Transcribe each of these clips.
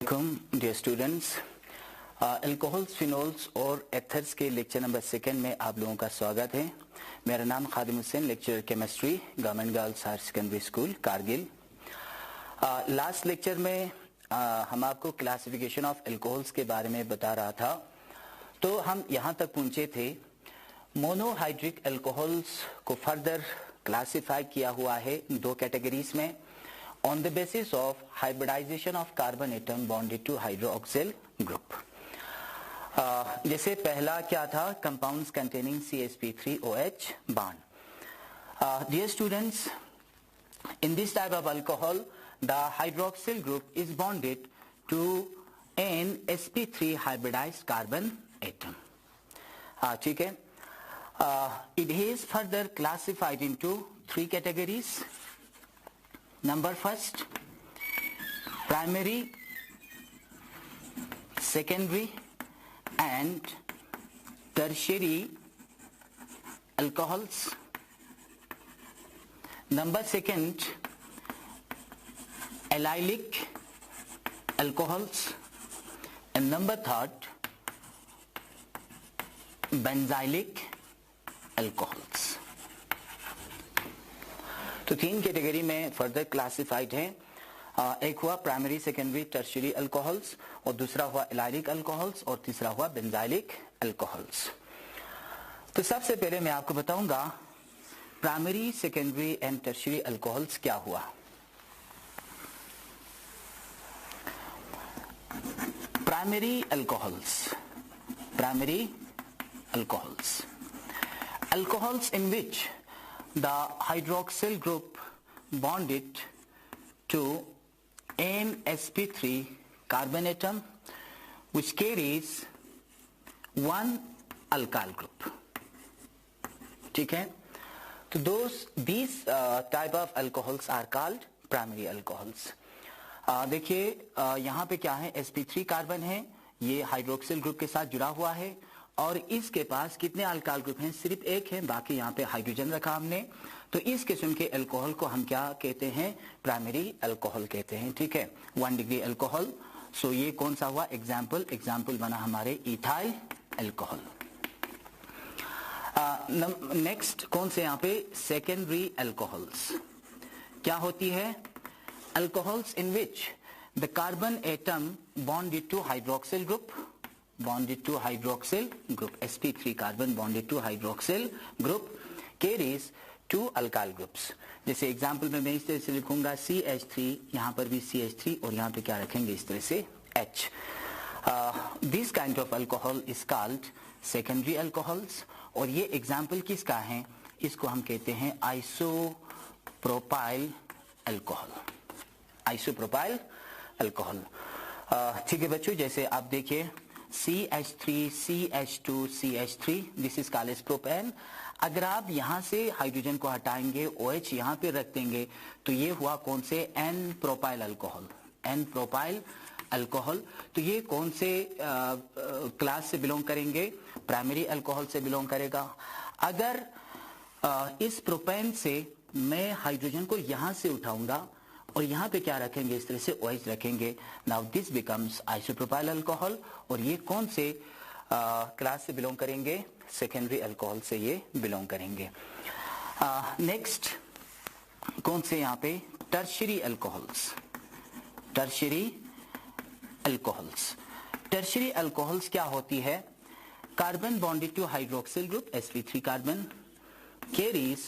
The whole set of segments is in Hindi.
डियर स्टूडेंट्स, अल्कोहल्स, फिनोल्स और एथर्स के लेक्चर नंबर 2 में आप लोगों का स्वागत है। मेरा नाम Khadim Hussain, lecturer chemistry, government girls higher secondary school Kargil. Last lecture में हम आपको क्लासिफिकेशन ऑफ अल्कोहल्स के बारे में बता रहा था। तो हम यहाँ तक पहुंचे थे, मोनोहाइड्रिक अल्कोहल्स को फर्दर क्लासिफाई किया हुआ है 2 कैटेगरीज में on the basis of hybridization of carbon atom bonded to hydroxyl group. जैसे पहला क्या था, compounds containing CH3OH bond. Dear students, in this type of alcohol, the hydroxyl group is bonded to an sp3 hybridized carbon atom. ठीक है। It is further classified into 3 categories. Number first, primary, secondary and tertiary alcohols. Number second, allylic alcohols. And number third, benzylic alcohols. तो 3 कैटेगरी में फर्दर क्लासिफाइड है। एक हुआ प्राइमरी, सेकेंडरी, टर्शियरी अल्कोहल्स, और दूसरा हुआ एलाइलिक अल्कोहल्स, और तीसरा हुआ बेंजाइलिक अल्कोहल्स। तो सबसे पहले मैं आपको बताऊंगा primary, secondary and tertiary alcohols क्या हुआ। Primary alcohols, alcohols in which the hydroxyl group bonded to an sp3 carbon atom which carries one alkyl group. ठीक है। तो these type of alcohols are called primary alcohols. देखिए यहाँ पे क्या है, sp3 कार्बन है, ये हाइड्रोक्सिल ग्रुप के साथ जुड़ा हुआ है, और इसके पास कितने अल्काइल ग्रुप हैं? सिर्फ एक है, बाकी यहाँ पे हाइड्रोजन रखा हमने। तो इस किस्म के अल्कोहल को हम क्या कहते हैं? प्राइमरी अल्कोहल कहते हैं। ठीक है, 1 डिग्री अल्कोहल। सो ये कौन सा हुआ? एग्जाम्पल बना हमारे इथाइल अल्कोहल। नेक्स्ट कौन से यहाँ पे? Secondary alcohols. क्या होती है? Alcohols in which the carbon atom bonded to hydroxyl group, sp3 carbon bonded to hydroxyl group carries 2 alkyl groups. जैसे एग्जांपल में मैं इस तरह से लिखूंगा CH3, यहाँ पर भी CH3, और यहाँ पे क्या रखेंगे इस तरह से H. This kind of alcohol is called secondary alcohols. और ये एग्जांपल किसका है? इसको हम कहते हैं आइसोप्रोपाइल अल्कोहल। ठीक है बच्चों, जैसे आप देखिए CH3, CH2, CH3, this is called as propane. अगर आप यहाँ से हाइड्रोजन को हटाएंगे, OH यहाँ पे रख देंगे, तो ये हुआ कौन से? N propyl alcohol. तो ये कौन से क्लास से बिलोंग करेंगे? प्राइमरी अल्कोहल से बिलोंग करेगा। अगर इस प्रोपेन से मैं हाइड्रोजन को यहाँ से उठाऊंगा और यहाँ पे क्या रखेंगे? इस तरह से OH रखेंगे। Now this becomes isopropyl alcohol. और ये कौन से क्लास से बिलोंग करेंगे? सेकेंडरी अल्कोहल से ये बिलोंग करेंगे। नेक्स्ट कौन से यहाँ पे? टर्शियरी अल्कोहल्स क्या होती है? Carbon bonded to hydroxyl group sp3 carbon carries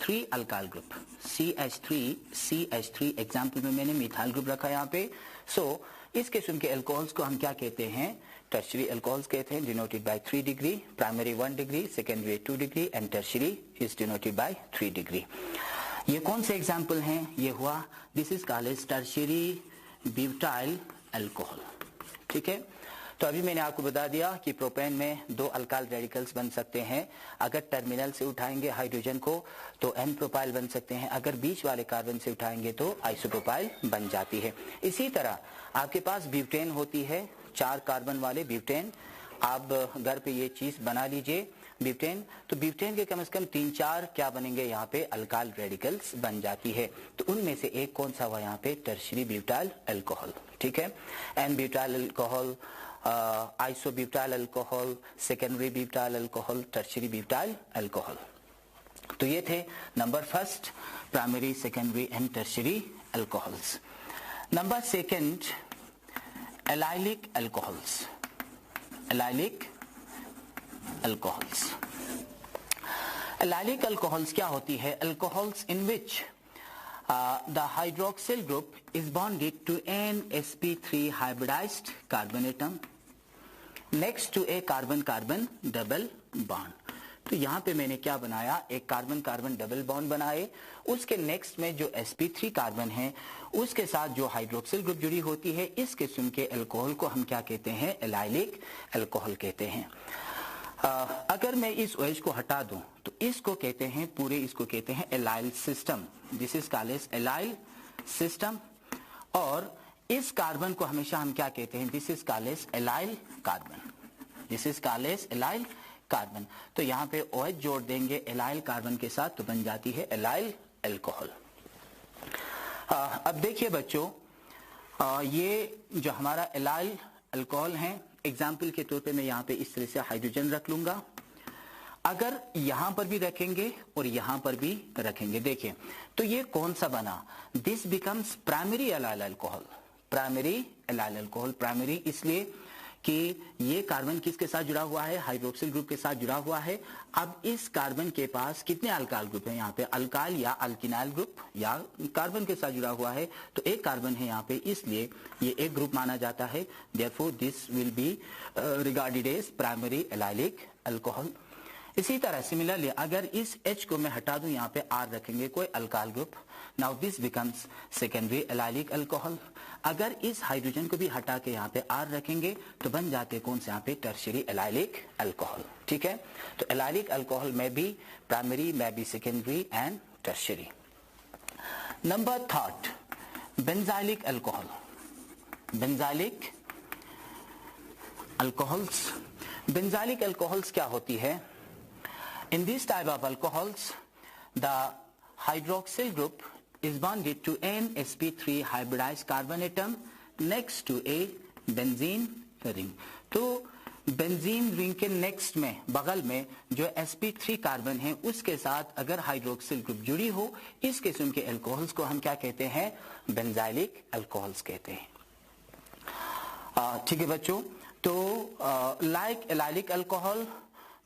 3 alkyl group CH3। Example में मैंने मिथाइल ग्रुप रखा यहाँ पे। सो इस किस्म के अल्कोहल्स को हम क्या कहते हैं? टर्शियरी अल्कोहल्स कहते हैं, denoted by 3 degree. Primary 1 degree, secondary 2 degree, and tertiary is denoted by 3 degree. ये कौन से एग्जाम्पल हैं? ये हुआ, this is called as tertiary butyl alcohol. ठीक है। तो अभी मैंने आपको बता दिया कि प्रोपेन में 2 अल्काइल रेडिकल्स बन सकते हैं। अगर टर्मिनल से उठाएंगे हाइड्रोजन को तो N प्रोपाइल बन सकते हैं, अगर बीच वाले कार्बन से उठाएंगे तो आइसोप्रोपाइल बन जाती है। इसी तरह आपके पास ब्यूटेन होती है, 4 कार्बन वाले ब्यूटेन। आप घर पे ये चीज बना लीजिए। ब्यूटेन, तो ब्यूटेन के कम से कम 3-4 क्या बनेंगे यहाँ पे अल्काइल रेडिकल्स बन जाती है। तो उनमें से एक कौन सा हुआ यहाँ पे टर्शियरी ब्यूटाइल अल्कोहल, ठीक है। N butyl alcohol, isobutyl alcohol, secondary butyl alcohol, tertiary butyl alcohol. तो ये थे number first primary, secondary and tertiary alcohols. Number second allylic alcohols, allylic alcohols. Allylic alcohols क्या होती है? Alcohols in which the hydroxyl group is bonded to an sp3 hybridized carbon atom next to a carbon-carbon double bond। तो यहाँ पे मैंने क्या बनाया, एक कार्बन कार्बन डबल बॉन्ड बनाए, उसके नेक्स्ट में जो sp3 कार्बन है उसके साथ जो हाइड्रोक्सिल ग्रुप जुड़ी होती है, इस किस्म के अल्कोहल को हम क्या कहते हैं? एलाइलिक अल्कोहल कहते हैं। अगर मैं इस OH को हटा दूं तो इसको कहते हैं, पूरे इसको कहते हैं allyl system, this is called as allyl system. और इस कार्बन को हमेशा हम क्या कहते हैं? This is called as allyl carbon, this is called as allyl carbon. तो यहाँ पे OH जोड़ देंगे एलाइल कार्बन के साथ तो बन जाती है एलाइल अल्कोहल। अब देखिए बच्चों, ये जो हमारा एलाइल अल्कोहल है, एग्जाम्पल के तौर पे मैं यहाँ पे इस तरह से हाइड्रोजन रख लूंगा। अगर यहां पर भी रखेंगे और यहां पर भी रखेंगे, देखिए तो ये कौन सा बना? This becomes primary allyl alcohol, primary allyl alcohol. Primary इसलिए कि ये कार्बन किसके साथ जुड़ा हुआ है? हाइड्रोक्सिल ग्रुप के साथ जुड़ा हुआ है। अब इस कार्बन के पास कितने अल्काइल ग्रुप हैं? यहाँ पे अल्काइल या अल्किनाइल ग्रुप या कार्बन के साथ जुड़ा हुआ है, तो एक कार्बन है यहाँ पे, इसलिए ये एक ग्रुप माना जाता है। Therefore this will be regarded as primary allylic alcohol. इसी तरह सिमिलरली अगर इस H को मैं हटा दूं, यहाँ पे R रखेंगे, कोई alkyl group, now this becomes secondary allylic alcohol. अगर इस हाइड्रोजन को भी हटा के यहाँ पे R रखेंगे तो बन जाते कौन से? यहाँ पे टर्शियरी एलाइलिक अल्कोहल, ठीक है। तो एलाइलिक अल्कोहल में भी प्राइमरी, में भी secondary and tertiary. Number third benzylic alcohol, benzylic alcohols. Benzylic alcohols क्या होती है? In this type of alcohols, the hydroxyl group is bonded to an sp3 hybridized carbon atom next to a benzene ring। तो बेंजीन रिंग के नेक्स्ट में, बगल में जो sp3 कार्बन है उसके साथ अगर हाइड्रोक्सिल ग्रुप जुड़ी हो, इस किस्म के अल्कोहल्स को हम क्या कहते हैं? बेंजाइलिक अल्कोहल्स कहते हैं। ठीक है बच्चों, तो like allylic alcohol,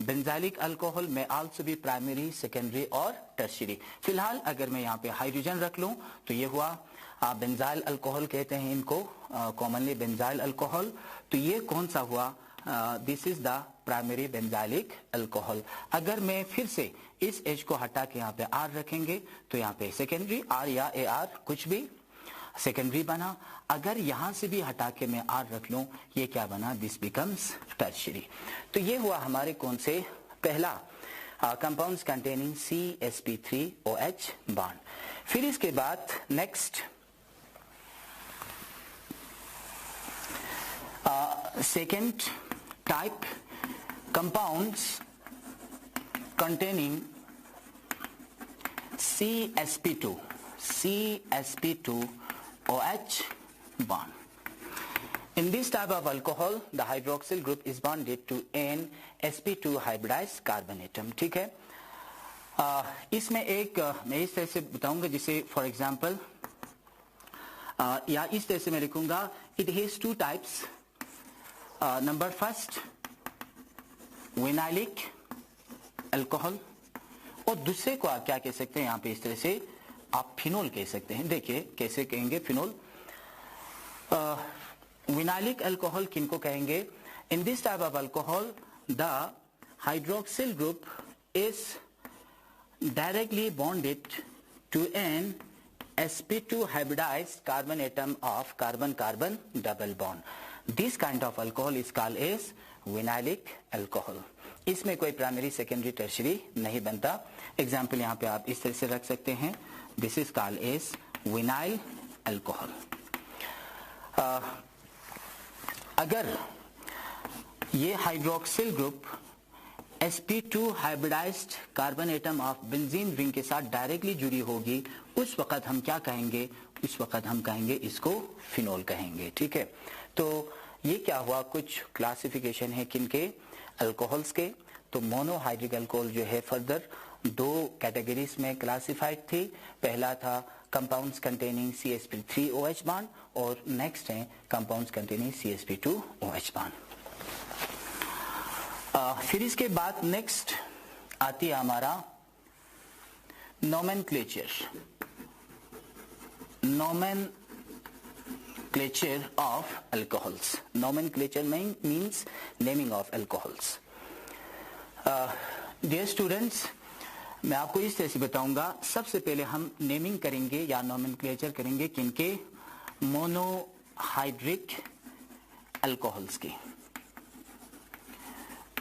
benzylic alcohol में आल्सो भी प्राइमरी, सेकेंडरी और टर्शियरी। फिलहाल अगर मैं यहाँ पे हाइड्रोजन रख लूं तो ये हुआ बेंजाइल अल्कोहल कहते हैं इनको, कॉमनली बेंजाइल अल्कोहल। तो ये कौन सा हुआ? This is the primary benzylic alcohol. अगर मैं फिर से इस H को हटा के यहाँ पे R रखेंगे तो यहाँ पे सेकेंडरी, R या AR कुछ भी, सेकेंडरी बना। अगर यहां से भी हटा के मैं R रख लूं, ये क्या बना? This becomes tertiary. तो ये हुआ हमारे कौन से? पहला कंपाउंड्स कंटेनिंग CsP3OH बॉन्ड। फिर इसके बाद next second type compounds containing CsP2, CsP2OH bond. In this type of alcohol, the hydroxyl group is bonded to an sp2 hybridized carbon atom, ठीक है। इसमें एक मैं इस तरह से बताऊंगा, जिसे फॉर एग्जांपल या इस तरह से मैं लिखूंगा, it has two types. Number first vinylic alcohol, और दूसरे को आप क्या कह सकते हैं? यहाँ पे इस तरह से आप फिनोल कह सकते हैं। देखिए कैसे कहेंगे फिनोल। विनाइलिक अल्कोहल किनको कहेंगे? In this type of alcohol the hydroxyl group is directly bonded to an sp2 hybridized carbon atom of carbon-carbon double bond. This kind of alcohol is called as vinylic alcohol. इसमें कोई प्राइमरी, सेकेंडरी, टर्शियरी नहीं बनता। एग्जाम्पल यहाँ पे आप इस तरह से रख सकते हैं, this is called as vinyl alcohol. अगर ये hydroxyl group sp2 hybridized carbon atom of benzene ring के साथ डायरेक्टली जुड़ी होगी, उस वक्त हम क्या कहेंगे? उस वक्त हम कहेंगे इसको फिनोल कहेंगे। ठीक है, तो ये क्या हुआ, कुछ क्लासिफिकेशन है किनके? अल्कोहल्स के। तो मोनोहाइड्रिक अल्कोहल जो है फर्दर दो कैटेगरीज में क्लासिफाइड थी। पहला था कंपाउंड्स कंटेनिंग CH3OH बॉन्ड और नेक्स्ट है कंपाउंड्स कंटेनिंग CH2OH बॉन्ड। फिर इसके बाद नेक्स्ट आती है हमारा nomenclature of alcohols. Nomenclature means naming of alcohols. Dear students, मैं आपको इस तरह से बताऊंगा। सबसे पहले हम नेमिंग करेंगे या नोमेनक्लेचर करेंगे किनके? मोनोहाइड्रिक अल्कोहल्स के।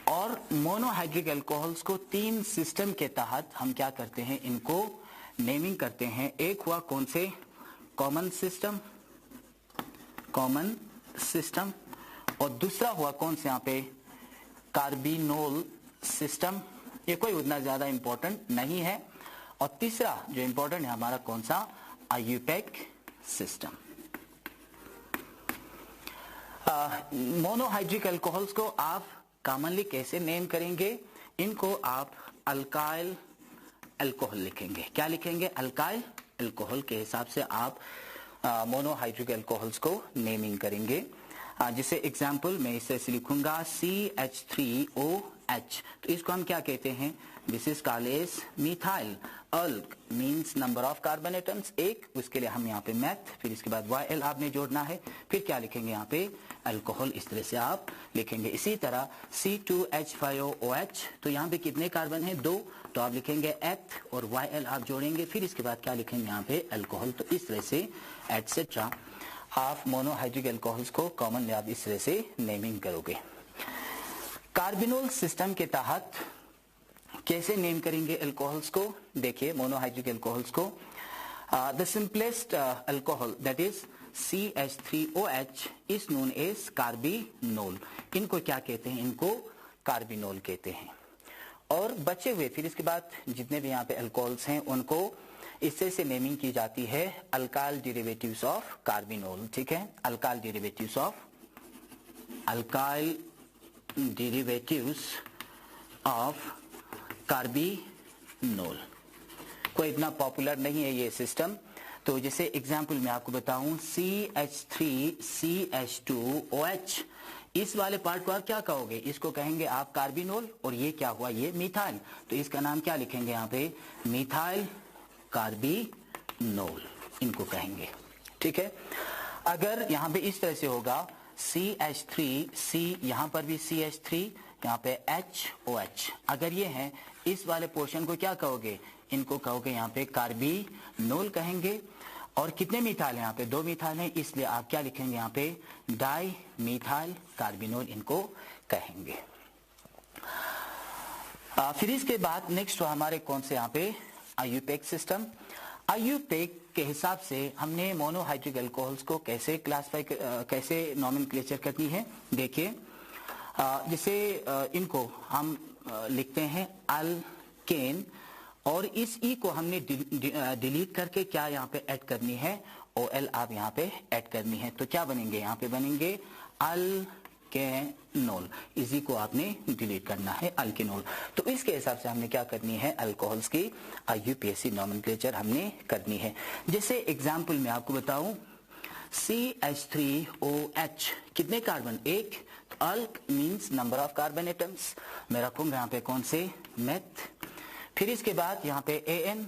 और मोनोहाइड्रिक अल्कोहल्स को तीन सिस्टम के तहत हम क्या करते हैं? इनको नेमिंग करते हैं। एक हुआ कौन से? Common system. और दूसरा हुआ कौन से? यहाँ पे कार्बिनोल सिस्टम। ये कोई उतना ज्यादा इंपॉर्टेंट नहीं है। और तीसरा जो इंपॉर्टेंट है हमारा कौन सा? IUPAC system. मोनोहाइड्रिक अल्कोहल्स को आप कॉमनली कैसे नेम करेंगे? इनको आप अल्काइल अल्कोहल लिखेंगे। क्या लिखेंगे? अल्काइल अल्कोहल के हिसाब से आप मोनोहाइड्रिक अल्कोहल्स को नेमिंग करेंगे। जिसे एग्जाम्पल मैं इसे लिखूंगा CH3OH। तो इसको हम क्या कहते हैं? This is called as methyl. Alk means number of carbon atoms, एक। उसके लिए हम यहाँ पे मैथ, फिर इसके बाद YL आपने जोड़ना है। फिर क्या लिखेंगे यहाँ पे? अल्कोहल। इस तरह से आप लिखेंगे। इसी तरह C2H5OH, तो यहाँ पे कितने कार्बन है? 2। तो आप लिखेंगे एथ और YL आप जोड़ेंगे। फिर इसके बाद क्या लिखेंगे यहाँ पे? अल्कोहल। तो इस तरह से एटसेट्रा आप मोनोहाइड्रिक अल्कोहल्स को कॉमनली आप इस तरह से नेमिंग करोगे। कार्बिनोल सिस्टम के तहत कैसे नेम करेंगे अल्कोहल्स को? देखिए, मोनोहाइड्रिक अल्कोहल्स को the simplest alcohol that is CH3OH is known as carbinol. इनको क्या कहते हैं? इनको कार्बिनोल कहते हैं। और बचे हुए फिर इसके बाद जितने भी यहाँ पे अल्कोहल्स हैं उनको इस तरह से नेमिंग की जाती है अल्काइल डेरिवेटिव्स ऑफ कार्बिनोल। ठीक है, अल्काइल डेरिवेटिव्स ऑफ कार्बिनोल। कोई इतना पॉपुलर नहीं है ये सिस्टम। तो जैसे एग्जांपल मैं आपको बताऊं, CH3CH2OH, इस वाले पार्ट को आप क्या कहोगे? इसको कहेंगे आप कार्बिनोल। और ये क्या हुआ? ये मिथाइल। तो इसका नाम क्या लिखेंगे यहाँ पे? मिथाइल कार्बिनोल इनको कहेंगे। ठीक है, अगर यहाँ पे इस तरह से होगा CH3C, यहाँ पर भी CH3, यहाँ पे HOH, अगर ये है इस वाले पोर्शन को क्या कहोगे? इनको कहोगे यहाँ पे कार्बिनोल कहेंगे। और कितने मिथाइल है? यहाँ पे 2 मिथाइल है, इसलिए आप क्या लिखेंगे यहाँ पे? डाई मिथाइल कार्बिनोल इनको कहेंगे। फिर इसके बाद नेक्स्ट हमारे कौन से यहाँ पे? IUPAC system. आईयूपैक के हिसाब से हमने मोनोहाइड्रिक अल्कोहल्स को कैसे क्लासिफाई, कैसे नोमेनक्लेचर करनी है? देखिए, जैसे इनको हम लिखते हैं अल्केन, और इस ई को हमने डिलीट करके क्या यहाँ पे ऐड करनी है? OL आप यहाँ पे ऐड करनी है। तो क्या बनेंगे? यहाँ पे बनेंगे अल्केनोल। इसी को आपने डिलीट करना है, अल्केनोल। तो इसके हिसाब से हमने क्या करनी है? अल्कोहल्स की IUPAC नोमेनक्लेचर हमने करनी है। जैसे एग्जाम्पल मैं आपको बताऊं, CH3OH कितने carbon? 1। Alk means number of carbon atoms, मैं रखूंगा यहाँ पे कौन से? मेथ। फिर इसके बाद यहाँ पे AN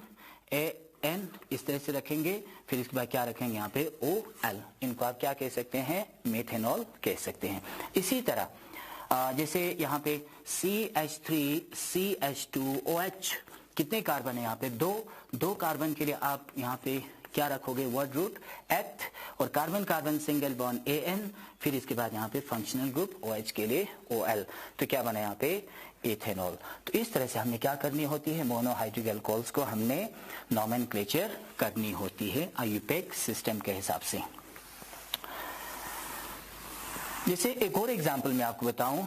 इस तरह से रखेंगे। फिर इसके बाद क्या रखेंगे? यहाँ पे OL। इनको आप क्या कह सकते हैं? मेथेनॉल कह सकते हैं। इसी तरह जैसे यहाँ पे CH3CH2OH कितने कार्बन है? यहाँ पे 2 कार्बन के लिए आप यहाँ पे क्या रखोगे? वर्ड रूट एथ, और carbon carbon single bond AN। फिर इसके बाद यहाँ पे फंक्शनल ग्रुप OH के लिए OL। तो क्या बना यहाँ पे? इथेनॉल। तो इस तरह से हमने क्या करनी होती है? मोनोहाइड्रिक अल्कोहल्स को हमने नोमेनक्लेचर करनी होती है आईयूपैक सिस्टम के हिसाब से। जैसे एक और एग्जांपल मैं आपको बताऊं,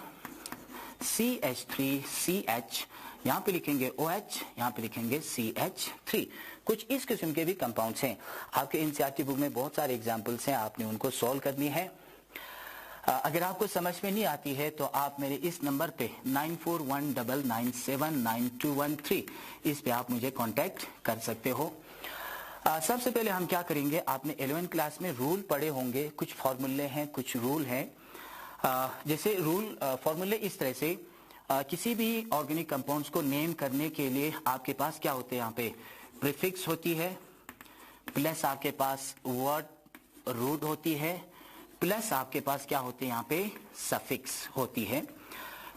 CH3CH, यहाँ पे लिखेंगे OH, यहाँ पे लिखेंगे CH3। कुछ इस किस्म के भी कंपाउंड्स हैं। आपके एनसीईआरटी बुक में बहुत सारे एग्जाम्पल्स हैं, आपने उनको सॉल्व करनी है। अगर आपको समझ में नहीं आती है तो आप मेरे इस नंबर पे 9419979213 इस पे आप मुझे कांटेक्ट कर सकते हो। सबसे पहले हम क्या करेंगे, आपने 11th क्लास में रूल पढ़े होंगे, कुछ फॉर्मूले हैं, कुछ रूल हैं। जैसे रूल फॉर्मूले इस तरह से, किसी भी ऑर्गेनिक कंपाउंड्स को नेम करने के लिए आपके पास क्या होते हैं, यहाँ पे प्रीफिक्स होती है, प्लस आपके पास वर्ड रूट होती है, प्लस आपके पास क्या होते हैं यहाँ पे सफिक्स होती है।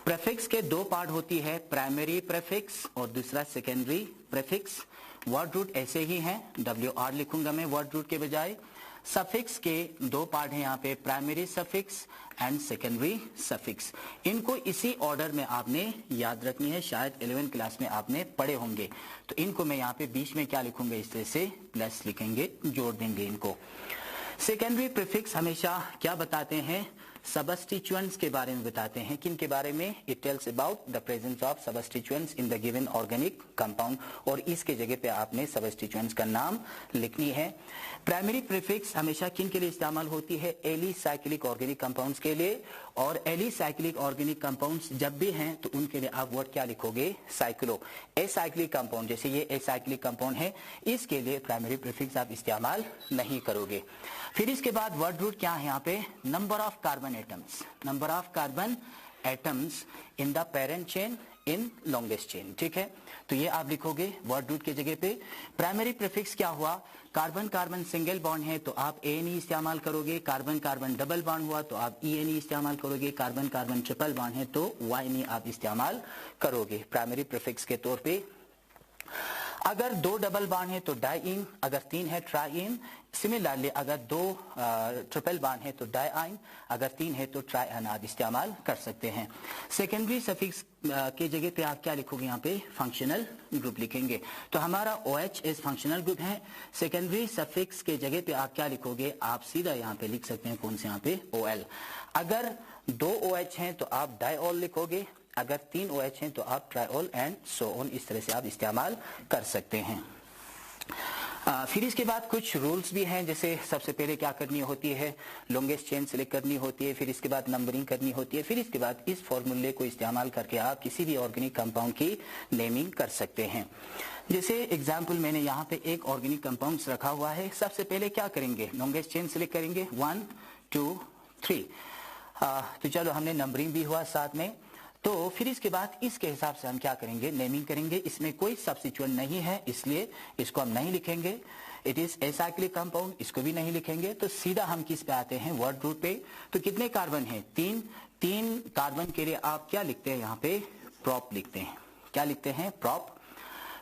प्रीफिक्स के दो पार्ट होती है, प्राइमरी प्रीफिक्स और दूसरा सेकेंडरी प्रीफिक्स। वर्ड रूट ऐसे ही हैं, WR लिखूंगा मैं वर्ड रूट के बजाय। सफिक्स के दो पार्ट हैं यहाँ पे, primary suffix and secondary suffix. इनको इसी ऑर्डर में आपने याद रखनी है, शायद 11th क्लास में आपने पढ़े होंगे। तो इनको मैं यहाँ पे बीच में क्या लिखूंगा, इस तरह से प्लस लिखेंगे, जोड़ देंगे इनको। सेकेंडरी प्रीफिक्स हमेशा क्या बताते हैं, सबस्टिट्यूएंट्स के बारे में बताते हैं। किन के बारे में, it tells about the presence of substituents in the given organic compound, और इसके जगह पे आपने सबस्टिट्यूएंट्स का नाम लिखनी है। प्राइमरी प्रीफिक्स हमेशा किन के लिए इस्तेमाल होती है, एलिसाइक्लिक ऑर्गेनिक कंपाउंड्स के लिए। और एलिसाइक्लिक ऑर्गेनिक कंपाउंड्स जब भी हैं तो उनके लिए आप वर्ड क्या लिखोगे, साइक्लो। एसाइक्लिक कंपाउंड, जैसे ये एसाइक्लिक कंपाउंड है, इसके लिए प्राइमरी प्रीफिक्स आप इस्तेमाल नहीं करोगे। फिर इसके बाद वर्ड रूट क्या है यहाँ पे, number of carbon atoms, number of carbon atoms in the parent chain in longest chain. ठीक है, तो ये आप लिखोगे वर्ड रूट के जगह पे। प्राइमरी प्रीफिक्स क्या हुआ, कार्बन कार्बन सिंगल बॉन्ड है तो आप ANE इस्तेमाल करोगे, कार्बन कार्बन डबल बॉन्ड हुआ तो आप ENE इस्तेमाल करोगे, कार्बन कार्बन ट्रिपल बॉन्ड है तो YNE आप इस्तेमाल करोगे प्राइमरी प्रीफिक्स के तौर पे। अगर दो डबल बॉन्ड है तो डाइइन, अगर तीन है ट्राइइन। सिमिलरली अगर दो ट्रिपल बॉन्ड है तो डाइइन, अगर तीन है तो ट्राइइन आप इस्तेमाल कर सकते हैं। सेकेंडरी सफिक्स के जगह पे आप क्या लिखोगे, यहाँ पे फंक्शनल ग्रुप लिखेंगे। तो हमारा OH इस फंक्शनल ग्रुप है। सेकेंडरी सफिक्स के जगह पे आप क्या लिखोगे, आप सीधा यहाँ पे लिख सकते हैं, कौन से यहाँ पे, OL। अगर दो OH हैं तो आप डाइऑल लिखोगे, अगर तीन OH हैं तो आप ट्राइऑल एंड सो ऑन, इस तरह से आप इस्तेमाल कर सकते हैं। फिर इसके बाद कुछ रूल्स भी हैं, जैसे सबसे पहले क्या करनी होती है, लॉन्गेस्ट चेन सिलेक्ट करनी होती है, फिर इसके बाद नंबरिंग करनी होती है, फिर इसके बाद इस फॉर्मूले को इस्तेमाल करके आप किसी भी ऑर्गेनिक कंपाउंड की नेमिंग कर सकते हैं। जैसे एग्जाम्पल मैंने यहाँ पे एक ऑर्गेनिक कंपाउंड रखा हुआ है। सबसे पहले क्या करेंगे, लॉन्गेस्ट चेन सिलेक्ट करेंगे, 1 2 3। तो चलो हमने नंबरिंग भी हुआ साथ में। तो फिर इसके बाद इसके हिसाब से हम क्या करेंगे, नेमिंग करेंगे। इसमें कोई सब्स्टिट्यूएंट नहीं है इसलिए इसको हम नहीं लिखेंगे। इट इज एसाइक्लिक कंपाउंड, इसको भी नहीं लिखेंगे। तो सीधा हम किस पे आते हैं, वर्ड रूट पे। तो कितने कार्बन है, तीन कार्बन के लिए आप क्या लिखते हैं, यहाँ पे प्रॉप लिखते हैं। क्या लिखते हैं, प्रॉप।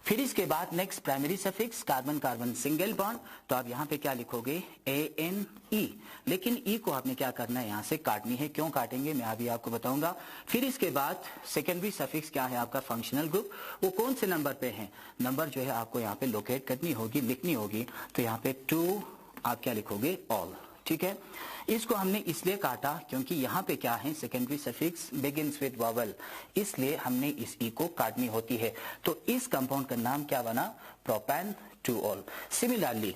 फिर इसके बाद next primary suffix, carbon carbon single bond, तो आप यहाँ पे क्या लिखोगे, ANE। लेकिन E को आपने क्या करना है, यहाँ से काटनी है। क्यों काटेंगे मैं अभी आपको बताऊंगा। फिर इसके बाद सेकेंडरी सफिक्स क्या है आपका, फंक्शनल ग्रुप। वो कौन से नंबर पे है, नंबर जो है आपको यहाँ पे लोकेट करनी होगी, लिखनी होगी। तो यहाँ पे 2 आप क्या लिखोगे, ऑल। ठीक है, इसको हमने इसलिए काटा क्योंकि यहाँ पे क्या है, secondary suffix begins with vowel, इसलिए हमने इस ई को काटनी होती है। तो इस कंपाउंड का नाम क्या बना, प्रोपेन टू ऑल। सिमिलरली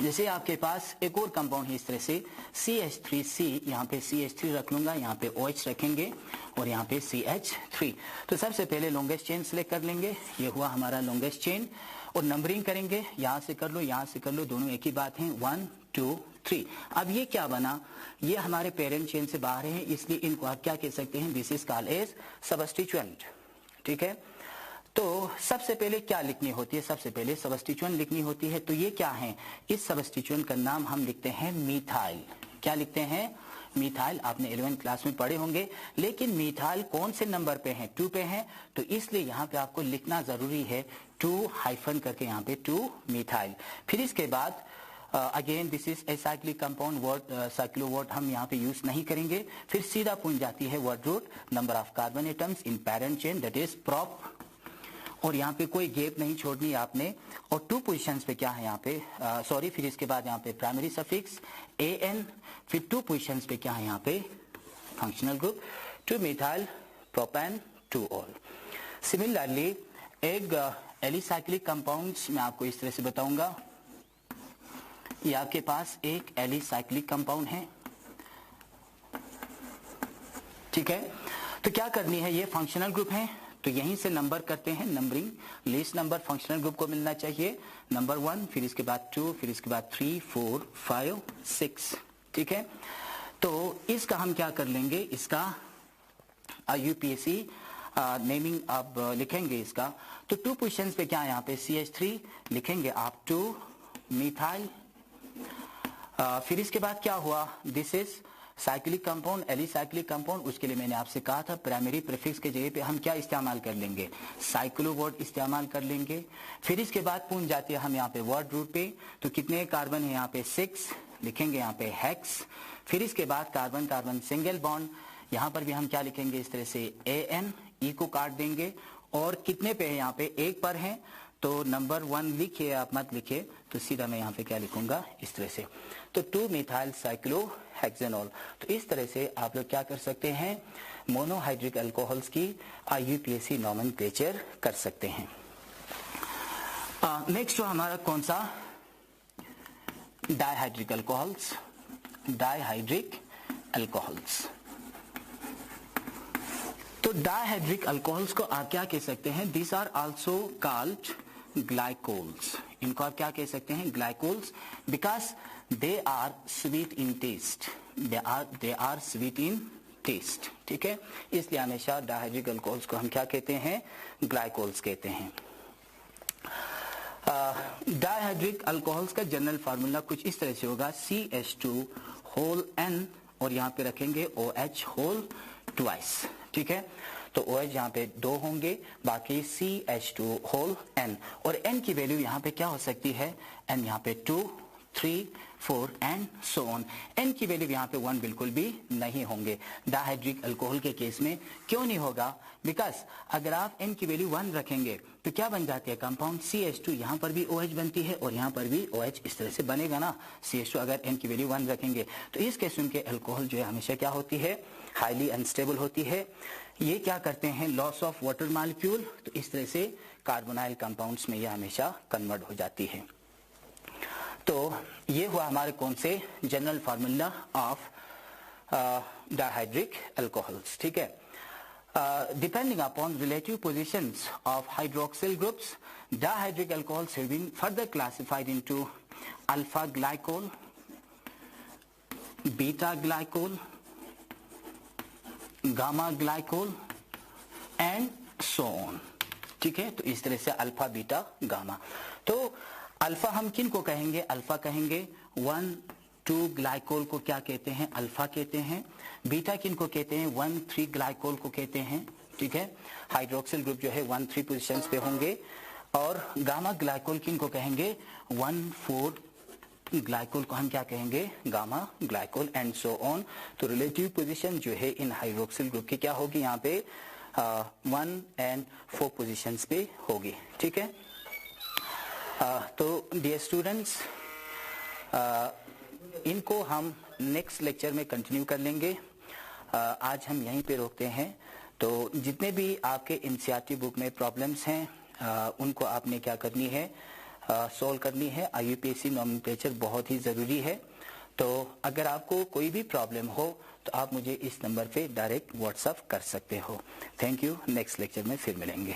जैसे आपके पास एक और कंपाउंड है इस तरह से, CH3C, यहाँ पे CH3 रख लूंगा, यहाँ पे OH रखेंगे और यहाँ पे CH3। तो सबसे पहले लॉन्गेस्ट चेन सिलेक्ट कर लेंगे, ये हुआ हमारा लॉन्गेस्ट चेन। और नंबरिंग करेंगे, यहाँ से कर लो, यहाँ से कर लो, दोनों एक ही बात है, 1 2 3। अब ये क्या बना, ये हमारे पेरेंट चेन से बाहर है, इसलिए इनको आप क्या कह सकते हैं, दिस इज कॉल्ड एज सबस्टिट्यूएंट। ठीक है, तो सबसे पहले क्या लिखनी होती है, सबसे पहले सबस्टिट्यूएंट लिखनी होती है। तो ये क्या है, इस सबस्टिट्यूएंट का नाम हम लिखते हैं मीथाइल। क्या लिखते हैं, मीथाइल। आपने 11th क्लास में पढ़े होंगे। लेकिन मीथाइल कौन से नंबर पे है, 2 पे है। तो इसलिए यहाँ पे आपको लिखना जरूरी है 2 हाइफन करके, यहाँ पे 2 मीथाइल। फिर इसके बाद again this is acyclic compound, word cyclo word हम यहाँ पे यूज नहीं करेंगे। फिर सीधा पहुंच जाती है word root, number of carbon atoms in parent chain, that is prop. और यहाँ पे कोई गैप नहीं छोड़नी है आपने। और 2 पोजीशंस पे क्या है यहाँ पे, सॉरी, फिर इसके बाद यहाँ पे प्राइमरी सफिक्स AN, फिर 2 पोजीशंस पे क्या है यहाँ पे, functional group, 2 methyl propane 2 all. Similarly एक एलिसाइक्लिक कंपाउंड्स मैं आपको इस तरह से बताऊंगा। ये आपके पास एक एलिसाइक्लिक कंपाउंड है, ठीक है। तो क्या करनी है, ये फंक्शनल ग्रुप है तो यहीं से नंबर करते हैं, numbering least number functional group को मिलना चाहिए। नंबर 1, फिर इसके बाद 2, फिर इसके बाद 3, 4, 5, 6, ठीक है। तो इसका हम क्या कर लेंगे, इसका यूपीएससी नेमिंग आप लिखेंगे इसका। तो 2 पोजिशन पे क्या है यहाँ पे CH3 लिखेंगे आप 2 मिथाइल। फिर इसके बाद क्या हुआ, this is cyclic compound, alicyclic compound. उसके लिए मैंने आपसे कहा था प्राइमरी प्रीफिक्स के जगह पे हम क्या इस्तेमाल कर लेंगे, साइक्लो वर्ड इस्तेमाल कर लेंगे। फिर इसके बाद पूछ जाती है हम यहाँ पे वर्ड रूट पे, तो कितने कार्बन है यहाँ पे 6 लिखेंगे यहाँ पे हेक्स। फिर इसके बाद कार्बन कार्बन सिंगल बॉन्ड, यहाँ पर भी हम क्या लिखेंगे इस तरह से AN, E को काट देंगे। और कितने पे है यहाँ पे 1 पर है, तो नंबर 1 लिखिए, आप मत लिखिए, तो सीधा मैं यहाँ पे क्या लिखूंगा इस तरह से, तो 2 मिथाइल साइक्लोहेक्सेनॉल। तो इस तरह से आप लोग क्या कर सकते हैं, मोनोहाइड्रिक अल्कोहल्स की IUPAC नोमेनक्लेचर कर सकते हैं। नेक्स्ट तो हमारा कौन सा, डाइहाइड्रिक अल्कोहल्स, डाइहाइड्रिक अल्कोहल्स। तो डाइहाइड्रिक अल्कोहल्स को आप क्या कह सकते हैं, this are also called glycols. इनको आप क्या कह सकते हैं, glycols, because they are sweet in taste, they are sweet in taste, ठीक है। इसलिए हमेशा डाइहाइड्रिक अल्कोहल्स को हम क्या कहते हैं, ग्लाइकोल्स कहते हैं। डाइहाइड्रिक अल्कोहल्स का जनरल फार्मूला कुछ इस तरह से होगा, CH2 होल N और यहाँ पे रखेंगे OH होल ट्वाइस, ठीक है। तो OH यहाँ पे 2 होंगे, बाकी CH2 होल N, और N की वैल्यू यहाँ पे क्या हो सकती है, N यहाँ पे 2, 3, 4 एंड सो ऑन। N की वैल्यू यहाँ पे 1 बिल्कुल भी नहीं होंगे डाइहाइड्रिक अल्कोहल के केस में। क्यों नहीं होगा, बिकॉज अगर आप N की वैल्यू 1 रखेंगे तो क्या बन जाती है कंपाउंड CH2, यहाँ पर भी OH बनती है और यहाँ पर भी OH इस तरह से बनेगा ना, CH2 अगर N की वैल्यू 1 रखेंगे। तो इस केस में अल्कोहल जो है हमेशा क्या होती है, हाईली अनस्टेबल होती है। ये क्या करते हैं, लॉस ऑफ वाटर मॉलिक्यूल, तो इस तरह से कार्बोनाइल कंपाउंड्स में ये हमेशा कन्वर्ट हो जाती है। तो ये हुआ हमारे कौन से, general formula of dihydric alcohols, ठीक है। Depending upon relative positions of hydroxyl groups, dihydric alcohols have been further classified into alpha glycol, beta glycol, gamma glycol and so on, ठीक है। तो इस तरह से अल्फा बीटा गामा। तो अल्फा हम किन को कहेंगे, अल्फा कहेंगे 1, 2 ग्लाइकोल को क्या कहते हैं, अल्फा कहते हैं। बीटा किन को कहते हैं, 1, 3 ग्लाइकोल को कहते हैं, ठीक है। हाइड्रोक्सिल ग्रुप जो है 1, 3 पोजीशंस पे होंगे। और गामा ग्लाइकोल किन को कहेंगे, 1, 4 ग्लाइकोल को हम क्या कहेंगे, gamma glycol and so on. तो रिलेटिव पोजीशन जो है इन हाइड्रोक्सिल ग्रुप की क्या होगी, यहाँ पे 1 and 4 पोजीशंस पे होगी, ठीक है। तो डियर स्टूडेंट्स, इनको हम नेक्स्ट लेक्चर में कंटिन्यू कर लेंगे। आज हम यहीं पे रोकते हैं। तो जितने भी आपके एनसीईआरटी बुक में प्रॉब्लम्स हैं, उनको आपने क्या करनी है, सॉल्व करनी है। IUPAC नोमेनक्लेचर बहुत ही ज़रूरी है। तो अगर आपको कोई भी प्रॉब्लम हो तो आप मुझे इस नंबर पे डायरेक्ट व्हाट्सएप कर सकते हो। थैंक यू, नेक्स्ट लेक्चर में फिर मिलेंगे।